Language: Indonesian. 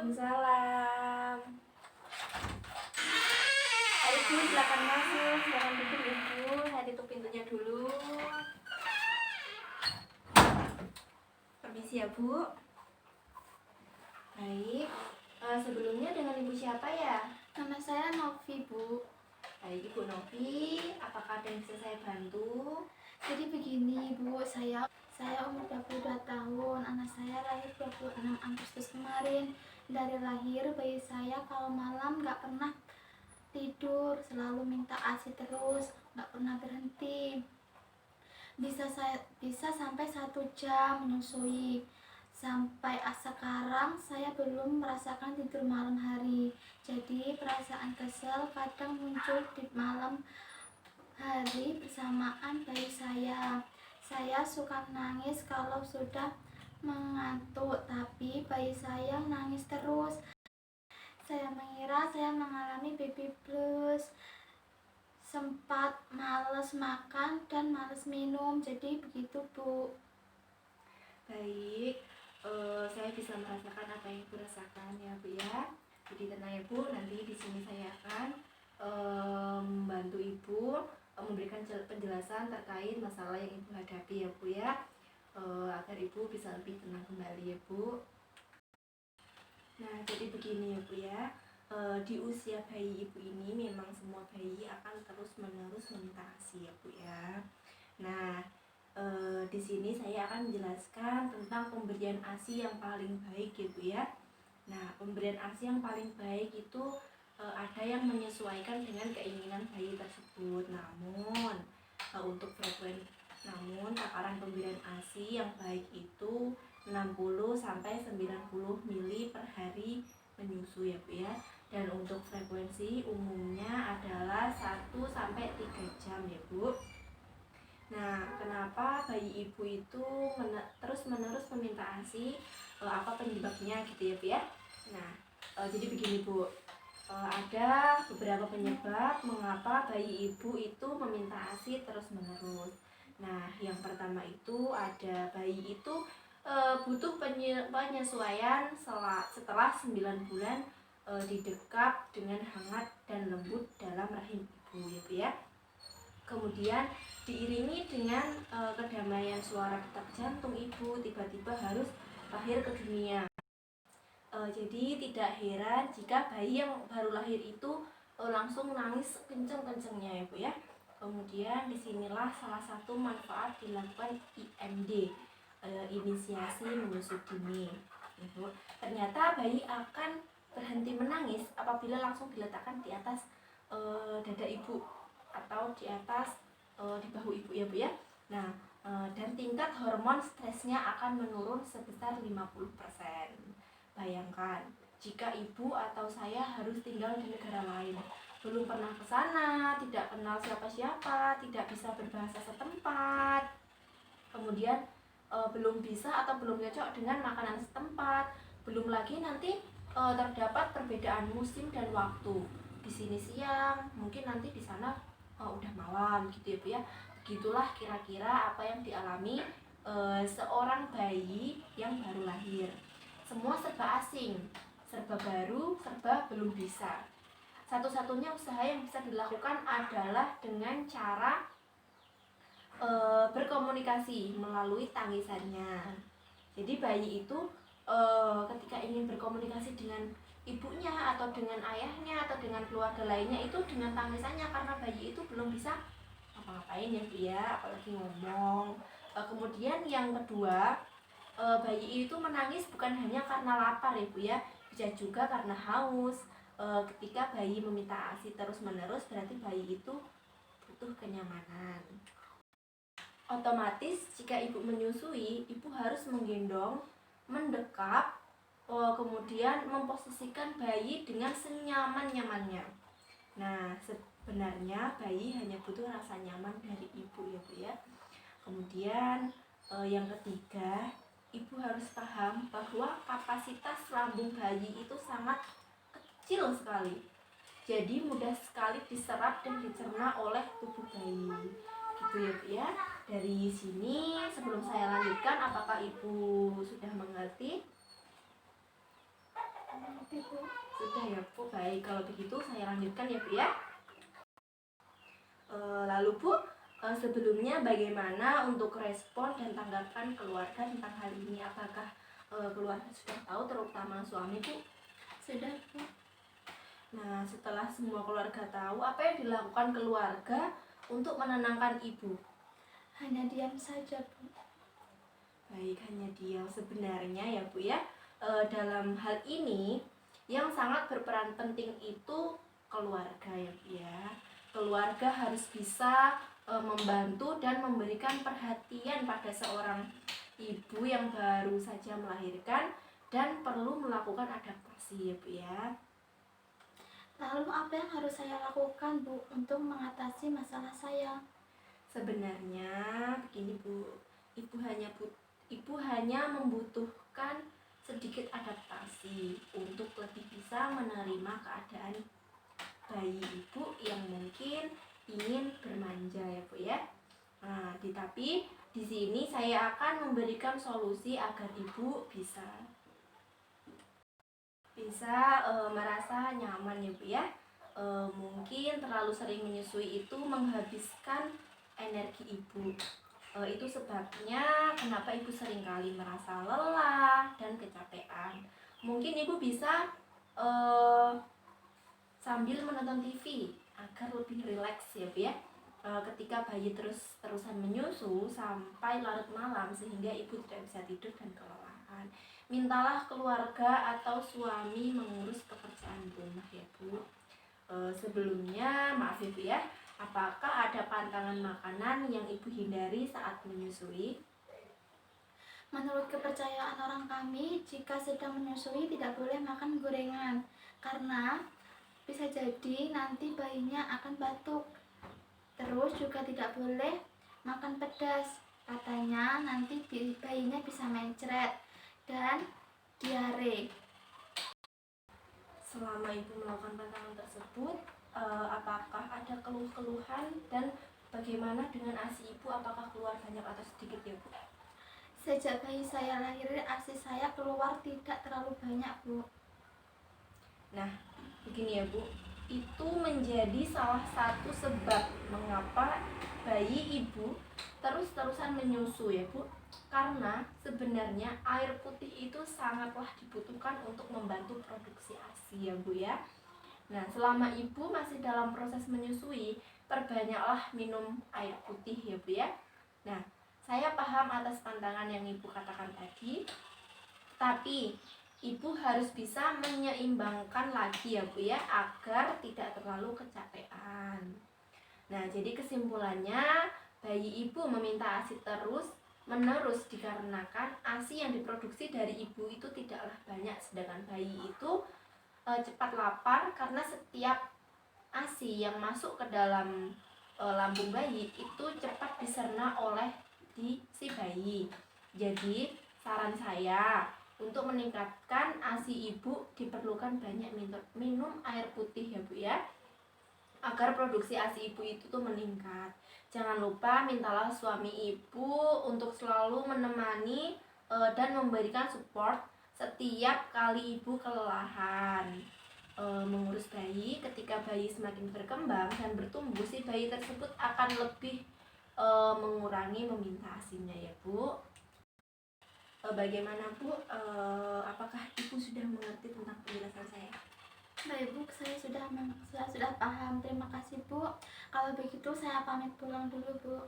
Waalaikumsalam. Ayo Bu, silakan masuk. Silakan duduk Ibu. Saya tutup pintunya dulu. Permisi ya Bu. Baik. Sebelumnya dengan Ibu siapa ya? Nama saya Novi, Bu. Baik Ibu Novi, apakah ada yang bisa saya bantu? Jadi begini, Bu, saya umur 22 tahun. Anak saya lahir 26 Agustus kemarin. Dari lahir bayi saya kalau malam nggak pernah tidur, selalu minta ASI terus, nggak pernah berhenti. Bisa sampai 1 jam menyusui. Sampai sekarang saya belum merasakan tidur malam hari. Jadi perasaan kesel kadang muncul di malam hari bersamaan bayi saya. Saya suka nangis kalau sudah mengantuk, tapi bayi saya nangis terus. Saya mengira saya mengalami baby blues. Sempat males makan dan males minum. Jadi begitu, Bu. Baik, saya bisa merasakan apa yang Ibu rasakan ya Bu ya. Jadi tenang ya Bu, nanti di sini saya akan membantu Ibu memberikan penjelasan terkait masalah yang Ibu hadapi ya Bu ya, agar Ibu bisa lebih tenang kembali ya Bu. Nah, jadi begini ya Bu ya, di usia bayi Ibu ini memang semua bayi akan terus-menerus meminta ASI ya Bu ya. Nah, di sini saya akan menjelaskan tentang pemberian ASI yang paling baik ya Bu ya. Nah, pemberian ASI yang paling baik itu ada yang menyesuaikan dengan keinginan bayi tersebut. Namun takaran pemberian ASI yang baik itu 60 sampai 90 mili per hari menyusui ya Bu ya. Dan untuk frekuensi umumnya adalah 1 sampai 3 jam ya Bu. Nah, kenapa bayi Ibu itu terus-menerus meminta ASI? Apa penyebabnya gitu ya Bu ya? Nah, jadi begini Bu, ada beberapa penyebab mengapa bayi Ibu itu meminta ASI terus-menerus. Nah, yang pertama itu ada bayi itu butuh penyesuaian setelah 9 bulan didekap dengan hangat dan lembut dalam rahim Ibu ya Bu ya. Kemudian diiringi dengan kedamaian suara detak jantung Ibu, tiba-tiba harus lahir ke dunia. Jadi tidak heran jika bayi yang baru lahir itu langsung nangis kenceng-kencengnya ya Bu ya. Kemudian disinilah salah satu manfaat dilakukan IMD, inisiasi menyusui dini ya Bu. Ternyata bayi akan berhenti menangis apabila langsung diletakkan di atas dada Ibu atau di atas di bahu Ibu ya Bu ya. Nah, dan tingkat hormon stresnya akan menurun sebesar 50%. Bayangkan jika Ibu atau saya harus tinggal di negara lain, belum pernah ke sana, tidak kenal siapa-siapa, tidak bisa berbahasa setempat, kemudian belum bisa atau belum cocok dengan makanan setempat, belum lagi nanti terdapat perbedaan musim dan waktu. Di sini siang, mungkin nanti di sana udah malam gitu ya Bu ya. Begitulah kira-kira apa yang dialami seorang bayi yang baru lahir. Semua serba asing, serba baru, serba belum bisa. Satu-satunya usaha yang bisa dilakukan adalah dengan cara berkomunikasi melalui tangisannya. Jadi bayi itu ketika ingin berkomunikasi dengan ibunya atau dengan ayahnya atau dengan keluarga lainnya itu dengan tangisannya, karena bayi itu belum bisa apa-ngapain ya Bu ya, apalagi ngomong. Kemudian yang kedua, bayi itu menangis bukan hanya karena lapar ya Bu ya, bisa juga karena haus. Ketika bayi meminta ASI terus-menerus berarti bayi itu butuh kenyamanan. Otomatis jika Ibu menyusui, Ibu harus menggendong, mendekap, kemudian memposisikan bayi dengan senyaman-nyamannya. Nah, sebenarnya bayi hanya butuh rasa nyaman dari Ibu ya Bu ya. Kemudian yang ketiga, Ibu harus paham bahwa kapasitas lambung bayi itu sangat kecil sekali. Jadi mudah sekali diserap dan dicerna oleh tubuh bayi. Gitu ya Bu ya. Dari sini sebelum saya lanjutkan, apakah Ibu sudah mengerti? Mengerti, Bu. Sudah ya Bu, baik. Kalau begitu saya lanjutkan ya Bu ya. Lalu Bu, sebelumnya bagaimana untuk respon dan tanggapan keluarga tentang hal ini? Apakah keluarga sudah tahu, terutama suami Bu? Sudah, Bu. Nah, setelah semua keluarga tahu, apa yang dilakukan keluarga untuk menenangkan ibu? Hanya diam saja, Bu. Baik, hanya diam. Sebenarnya ya Bu ya, dalam hal ini yang sangat berperan penting itu keluarga ya Bu ya. Keluarga harus bisa membantu dan memberikan perhatian pada seorang ibu yang baru saja melahirkan dan perlu melakukan adaptasi ya Bu ya. Lalu apa yang harus saya lakukan, Bu, untuk mengatasi masalah saya? Sebenarnya begini Bu, ibu hanya membutuhkan sedikit adaptasi untuk lebih bisa menerima keadaan bayi ibu yang mungkin ingin bermanja ya Bu ya. Nah, tapi di sini saya akan memberikan solusi agar ibu bisa merasa nyaman ya Bu ya. Mungkin terlalu sering menyusui itu menghabiskan energi ibu. Itu sebabnya kenapa ibu seringkali merasa lelah dan kecapean. Mungkin ibu bisa sambil menonton TV agar lebih rileks ya Bu ya. Ketika bayi terus-terusan menyusu sampai larut malam sehingga ibu tidak bisa tidur dan kelelahan. Mintalah keluarga atau suami mengurus pekerjaan rumah ya Bu. Sebelumnya maaf ya Bu ya, apakah ada pantangan makanan yang ibu hindari saat menyusui? Menurut kepercayaan orang kami, jika sedang menyusui tidak boleh makan gorengan karena bisa jadi nanti bayinya akan batuk. Terus juga tidak boleh makan pedas. Katanya nanti bayinya bisa mencret dan diare. Selama ibu melakukan pantangan tersebut, apakah ada keluh-keluhan dan bagaimana dengan ASI ibu? Apakah keluar banyak atau sedikit ya Bu? Sejak bayi saya lahir, ASI saya keluar tidak terlalu banyak, Bu. Nah, begini ya Bu, itu menjadi salah satu sebab mengapa bayi ibu terus-terusan menyusu ya Bu. Karena sebenarnya air putih itu sangatlah dibutuhkan untuk membantu produksi ASI ya Bu ya. Nah, selama ibu masih dalam proses menyusui, perbanyaklah minum air putih ya Bu ya. Nah, saya paham atas pantangan yang ibu katakan tadi, tapi ibu harus bisa menyeimbangkan lagi ya Bu ya, agar tidak terlalu kecapean. Nah, jadi kesimpulannya, bayi ibu meminta ASI terus menerus dikarenakan ASI yang diproduksi dari ibu itu tidaklah banyak, sedangkan bayi itu cepat lapar karena setiap ASI yang masuk ke dalam lambung bayi itu cepat diserna oleh si bayi. Jadi saran saya untuk meningkatkan ASI ibu diperlukan banyak minum air putih ya Bu ya, agar produksi ASI ibu itu tuh meningkat. Jangan lupa mintalah suami ibu untuk selalu menemani dan memberikan support setiap kali ibu kelelahan mengurus bayi. Ketika bayi semakin berkembang dan bertumbuh, si bayi tersebut akan lebih mengurangi meminta ASINya ya Bu. Bagaimana Bu? Apakah ibu sudah mengerti tentang penjelasan saya? Baik, Bu, saya sudah paham. Terima kasih, Bu. Kalau begitu saya pamit pulang dulu, Bu.